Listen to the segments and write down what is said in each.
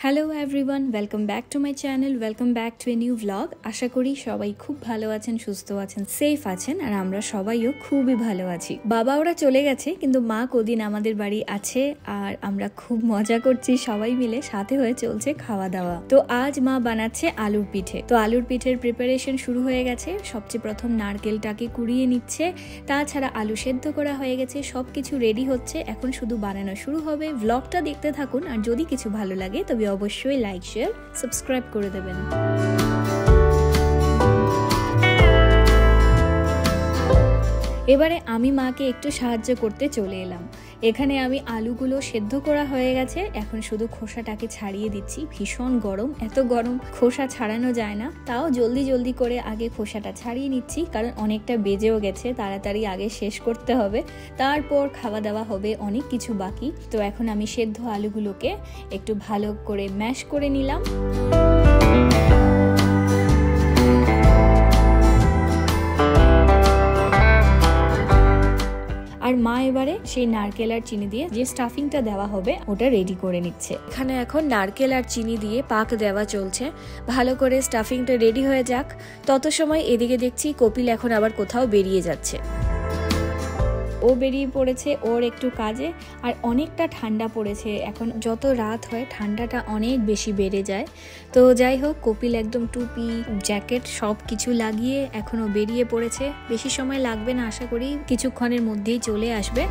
Hello everyone, welcome back to my channel, welcome back to a new vlog. আশা করি সবাই খুব ভালো আছেন, সুস্থ আছেন, সেফ আছেন, আর আমরা সবাইও খুবই ভালো আছি। বাবা ওরা চলে গেছে, কিন্তু মা কদিন আমাদের বাড়ি আছে আর আমরা খুব মজা করছি সবাই মিলে, সাথে হয়ে চলছে খাওয়া দাওয়া। তো আজ মা বানাচ্ছে আলুর পিঠে। তো আলুর পিঠের প্রিপারেশন শুরু হয়ে গেছে। সবচেয়ে প্রথম নারকেলটাকে কুড়িয়ে নিচ্ছে, তাছাড়া আলু সেদ্ধ করা হয়ে গেছে, সবকিছু রেডি হচ্ছে, এখন শুধু বানানো শুরু হবে। ভ্লগটা দেখতে থাকুন, আর যদি কিছু ভালো লাগে তবে অবশ্যই লাইক, শেয়ার, সাবস্ক্রাইব করে দেবেন। এবারে আমি মাকে একটু সাহায্য করতে চলে এলাম। এখানে আমি আলুগুলো সেদ্ধ করা হয়ে গেছে, এখন শুধু খোসাটাকে ছাড়িয়ে দিচ্ছি। ভীষণ গরম, এত গরম খোসা ছাড়ানো যায় না, তাও জলদি জলদি করে আগে খোসাটা ছাড়িয়ে নিচ্ছি, কারণ অনেকটা বেজেও গেছে, তাড়াতাড়ি আগে শেষ করতে হবে, তারপর খাওয়া দাওয়া হবে, অনেক কিছু বাকি। তো এখন আমি সেদ্ধ আলুগুলোকে একটু ভালো করে ম্যাশ করে নিলাম। আর মা এবারে সেই নারকেল আর চিনি দিয়ে যে স্টাফিংটা দেওয়া হবে ওটা রেডি করে নিচ্ছে। এখানে এখন নারকেল আর চিনি দিয়ে পাক দেওয়া চলছে, ভালো করে স্টাফিংটা রেডি হয়ে যাক। তত সময় এদিকে দেখছি কপিল এখন আবার কোথাও বেরিয়ে যাচ্ছে। ও বেরিয়ে পড়েছে ওর একটু কাজে, আর অনেকটা ঠান্ডা পড়েছে। এখন যত রাত হয় ঠান্ডাটা অনেক বেশি বেড়ে যায়। তো যাই হোক, কপিল একদম টুপি, জ্যাকেট সব কিছু লাগিয়ে এখনও বেরিয়ে পড়েছে। বেশি সময় লাগবে না, আশা করি কিছুক্ষণের মধ্যেই চলে আসবে।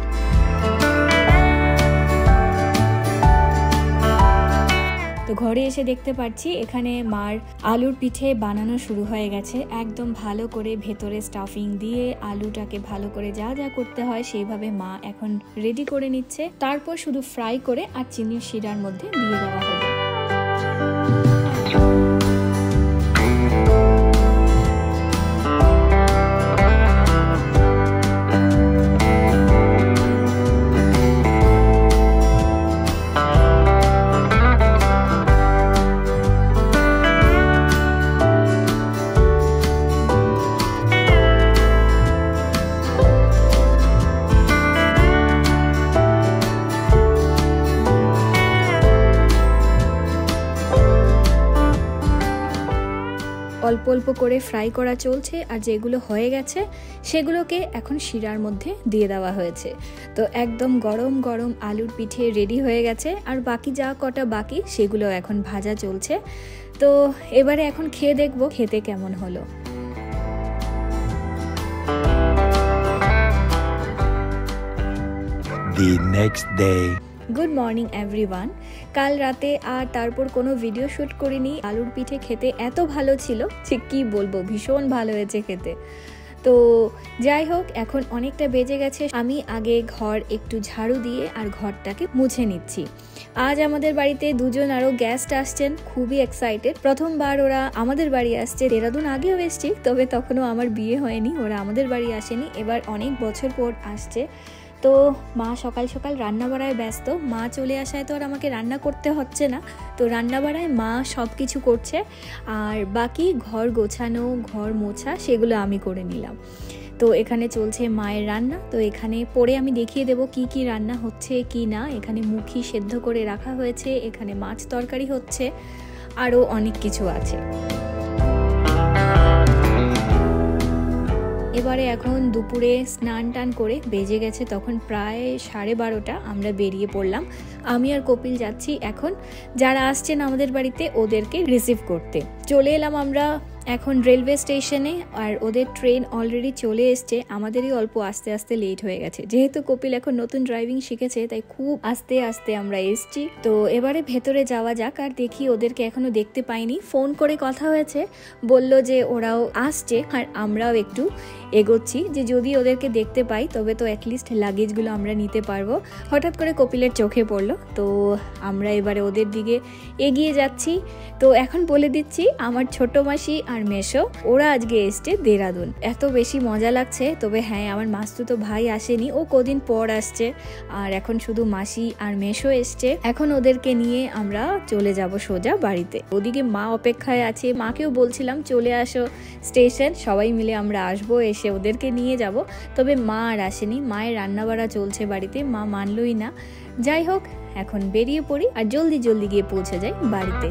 তো ঘরে এসে দেখতে পাচ্ছি এখানে মার আলুর পিঠে বানানো শুরু হয়ে গেছে। একদম ভালো করে ভেতরে স্টাফিং দিয়ে আলুটাকে ভালো করে যা যা করতে হয় সেইভাবে মা এখন রেডি করে নিচ্ছে। তারপর শুধু ফ্রাই করে আর চিনির শিরার মধ্যে দিয়ে দেওয়া হবে। অল্প অল্প করে ফ্রাই করা চলছে, আর যেগুলো হয়ে গেছে সেগুলোকে এখন শিরার মধ্যে দিয়ে দেওয়া হয়েছে। তো একদম গরম গরম আলুর পিঠে রেডি হয়ে গেছে, আর বাকি যা কটা বাকি সেগুলো এখন ভাজা চলছে। তো এবারে এখন খেয়ে দেখবো খেতে কেমন হলো। The next day. Good morning everyone. কাল রাতে আর তারপর কোনো ভিডিও শ্যুট করিনি। আলুর পিঠে খেতে এত ভালো ছিল যে কি বলবো, ভীষণ ভালো হয়েছে খেতে। তো যাই হোক, এখন অনেকটা বেজে গেছে। আমি আগে ঘর একটু ঝাড়ু দিয়ে আর ঘরটাকে মুছে নিচ্ছি। আজ আমাদের বাড়িতে দুজন আরও গেস্ট আসছেন, খুবই এক্সাইটেড। প্রথমবার ওরা আমাদের বাড়ি আসছে। দেরাদুন আগেও এসছি, তবে তখনও আমার বিয়ে হয়নি, ওরা আমাদের বাড়ি আসেনি। এবার অনেক বছর পর আসছে। তো মা সকাল সকাল রান্না বাড়ায় ব্যস্ত। মা চলে আসায় তো আর আমাকে রান্না করতে হচ্ছে না, তো রান্না বাড়ায় মা সব কিছু করছে, আর বাকি ঘর গোছানো, ঘর মোছা সেগুলো আমি করে নিলাম। তো এখানে চলছে মায়ের রান্না। তো এখানে পরে আমি দেখিয়ে দেবো কি কি রান্না হচ্ছে কি না। এখানে মুখি সেদ্ধ করে রাখা হয়েছে, এখানে মাছ তরকারি হচ্ছে, আরও অনেক কিছু আছে। এবারে এখন দুপুরে স্নান টান করে বেজে গেছে তখন প্রায় 12:30, আমরা বেরিয়ে পড়লাম। আমি আর কপিল যাচ্ছি এখন যারা আসছেন আমাদের বাড়িতে ওদেরকে রিসিভ করতে। চলে এলাম আমরা এখন রেলওয়ে স্টেশনে, আর ওদের ট্রেন অলরেডি চলে এসছে। আমাদেরই অল্প আস্তে আস্তে লেট হয়ে গেছে, যেহেতু কপিল এখন নতুন ড্রাইভিং শিখেছে, তাই খুব আস্তে আস্তে আমরা এসছি। তো এবারে ভেতরে যাওয়া যাক, আর দেখি ওদেরকে এখনো দেখতে পাইনি। ফোন করে কথা হয়েছে, বলল যে ওরাও আসছে, আর আমরাও একটু এগোচ্ছি যে যদি ওদেরকে দেখতে পাই তবে তো অ্যাটলিস্ট লাগেজগুলো আমরা নিতে পারবো। হঠাৎ করে কপিলের চোখে পড়লো, তো আমরা এবারে ওদের দিকে এগিয়ে যাচ্ছি। তো এখন বলে দিচ্ছি, আমার ছোট মাসি আর মেশো ওরা আজকে এসছে দেরাদুন। এত বেশি মজা লাগছে। তবে হ্যাঁ, আমার মাসতুতো ভাই আসেনি, ও কদিন পর আসছে। আর এখন শুধু মাসি আর মেশো এসছে। এখন ওদেরকে নিয়ে আমরা চলে যাব সোজা বাড়িতে। ওদিকে মা অপেক্ষায় আছে, মাকেও বলছিলাম চলে আসো স্টেশন, সবাই মিলে আমরা আসবো, এসে ওদেরকে নিয়ে যাব। তবে মা আর আসেনি, মায়ের রান্নাবাড়া চলছে বাড়িতে, মা মানলই না। যাই হোক, এখন বেরিয়ে পড়ি আর জলদি জলদি গিয়ে পৌঁছে যাই বাড়িতে।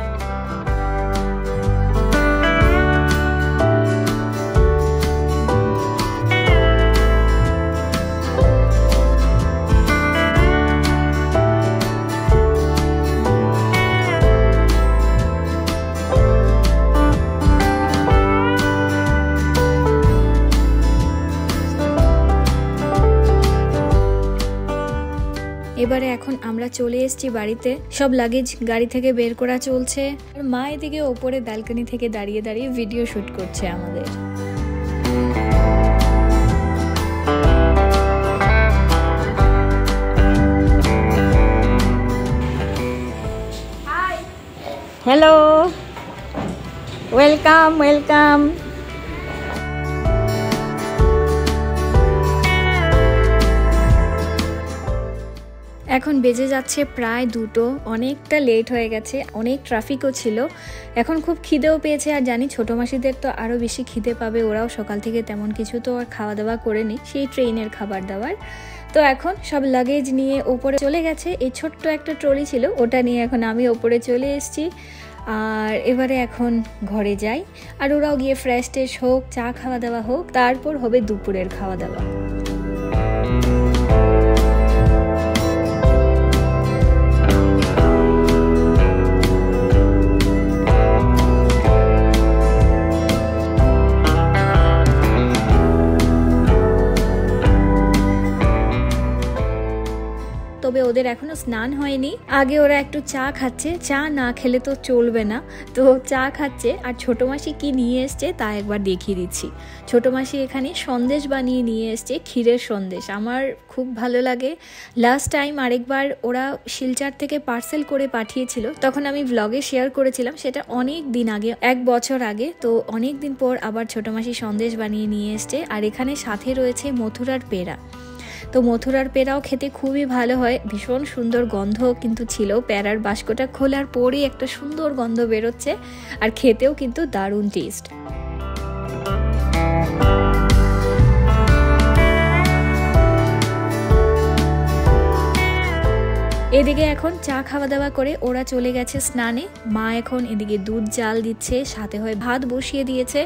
এবারে এখন আমরা চলে এসেছি বাড়িতে, সব লাগেজ গাড়ি থেকে বের করা চলছে আর মা এদিকে ওপরে ব্যালকনি থেকে দাঁড়িয়ে দাঁড়িয়ে ভিডিও শুট করছে আমাদের। Hello, welcome welcome. এখন বেজে যাচ্ছে প্রায় 2টো, অনেকটা লেট হয়ে গেছে, অনেক ট্রাফিকও ছিল। এখন খুব খিদেও পেয়েছে আর জানি ছোটো মাসিদের তো আরও বেশি খিদে পাবে, ওরাও সকাল থেকে তেমন কিছু তো আর খাওয়া দাওয়া করেনি, সেই ট্রেনের খাবার দাবার। তো এখন সব লাগেজ নিয়ে ওপরে চলে গেছে, এই ছোট্ট একটা ট্রলি ছিল ওটা নিয়ে এখন আমি ওপরে চলে এসেছি। আর এবারে এখন ঘরে যাই আর ওরাও গিয়ে ফ্রেশ ট্রেশ হোক, চা খাওয়া দাওয়া হোক, তারপর হবে দুপুরের খাওয়া দাওয়া। তবে ওদের এখনো স্নান হয়নি, আগে ওরা একটু চা খাচ্ছে, চা না খেলে তো চলবে না, তো চা খাচ্ছে। আর ছোটো মাসি কি নিয়ে এসছে তা একবার দেখিয়ে দিচ্ছি। ছোটো মাসি এখানে সন্দেশ বানিয়ে নিয়ে এসছে, ক্ষীরের সন্দেশ, আমার খুব ভালো লাগে। লাস্ট টাইম আরেকবার ওরা শিলচর থেকে পার্সেল করে পাঠিয়েছিল, তখন আমি ব্লগে শেয়ার করেছিলাম, সেটা অনেক দিন আগে, 1 বছর আগে। তো অনেক দিন পর আবার ছোটো মাসি সন্দেশ বানিয়ে নিয়ে এসছে। আর এখানে সাথে রয়েছে মথুরার পেড়া, তো মথুরার পেড়াও খেতে খুবই ভালো হয়, ভীষণ সুন্দর গন্ধ কিন্তু ছিল, পেড়ার বাস্কটা খোলার পরেই একটা সুন্দর গন্ধ বেরোচ্ছে আর খেতেও কিন্তু দারুণ টেস্ট। এদিকে এখন চা খাওয়া দাওয়া করে ওরা চলে গেছে স্নানে, মা এখন এদিকে দুধ জাল দিচ্ছে, সাথে হয়ে ভাত বসিয়ে দিয়েছে,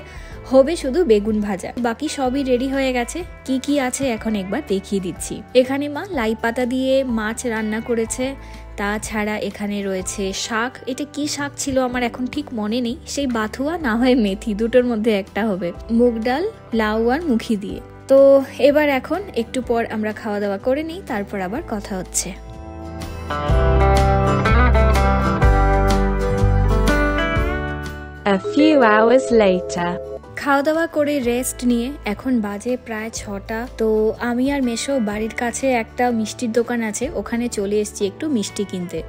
হবে শুধু বেগুন ভাজা, বাকি সবই রেডি হয়ে গেছে। কি কি আছে এখন একবার দেখিয়ে দিচ্ছি। এখানে মা লাই পাতা দিয়ে মাছ রান্না করেছে, তাছাড়া এখানে রয়েছে শাক, এটা কি শাক ছিল আমার এখন ঠিক মনে নেই, সেই বাথুয়া না হয় মেথি, দুটোর মধ্যে একটা হবে, মুগ ডাল, লাউ আর মুখি দিয়ে। তো এবার এখন একটু পর আমরা খাওয়া দাওয়া করে নিই, তারপর আবার কথা হচ্ছে। A few hours later. খাওয়া দাওয়া করে রেস্ট নিয়ে এখন বাজে প্রায় 6টা। তো আমি আর মেশো বাড়ির কাছে একটা মিষ্টির দোকান আছে, ওখানে চলে এসেছি একটু মিষ্টি কিনতে।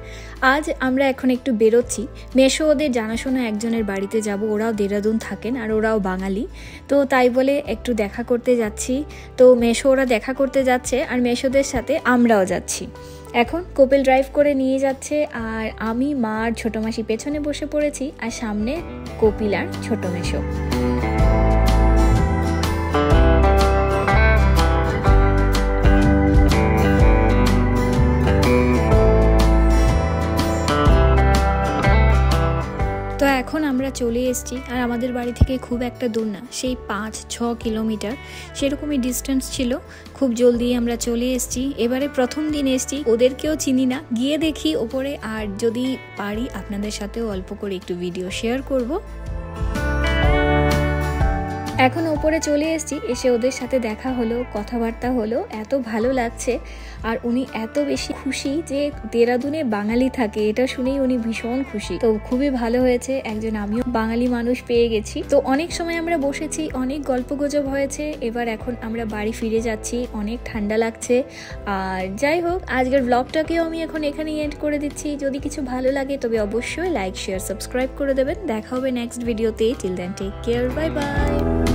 আজ আমরা এখন একটু বেরোচ্ছি, মেশো ওদের জানাশোনা একজনের বাড়িতে যাব, ওরাও দেরাদুন থাকেন আর ওরাও বাঙালি, তো তাই বলে একটু দেখা করতে যাচ্ছি। তো মেশো ওরা দেখা করতে যাচ্ছে আর মেশোদের সাথে আমরাও যাচ্ছি। এখন কপিল ড্রাইভ করে নিয়ে যাচ্ছে আর আমি, মা আর ছোটো মাসি পেছনে বসে পড়েছি আর সামনে কপিল আর ছোটো মেশো। তো এখন আমরা চলে এসেছি আর আমাদের বাড়ি থেকে খুব একটা দূর না, সেই 5-6 কিলোমিটার সেরকমই ডিস্টেন্স ছিল। খুব জলদি আমরা চলে এসেছি। এবারে প্রথম দিন এসেছি, ওদেরকেও চিনি না, গিয়ে দেখি ওপরে, আর যদি পারি আপনাদের সাথেও অল্প করে একটু ভিডিও শেয়ার করব। এখন ওপরে চলে এসেছি, এসে ওদের সাথে দেখা হলো, কথাবার্তা হলো, এত ভালো লাগছে। আর উনি এত বেশি খুশি যে দেরাদুনে বাঙালি থাকে, এটা শুনেই উনি ভীষণ খুশি। তো খুবই ভালো হয়েছে, একজন আমিও বাঙালি মানুষ পেয়ে গেছি। তো অনেক সময় আমরা বসেছি, অনেক গল্পগুজব হয়েছে, এবার এখন আমরা বাড়ি ফিরে যাচ্ছি, অনেক ঠান্ডা লাগছে। আর যাই হোক, আজকের ব্লগটাকেও আমি এখন এখানেই এন্ড করে দিচ্ছি। যদি কিছু ভালো লাগে তবে অবশ্যই লাইক, শেয়ার, সাবস্ক্রাইব করে দেবেন। দেখা হবে নেক্সট ভিডিওতে। Till then take care, bye by.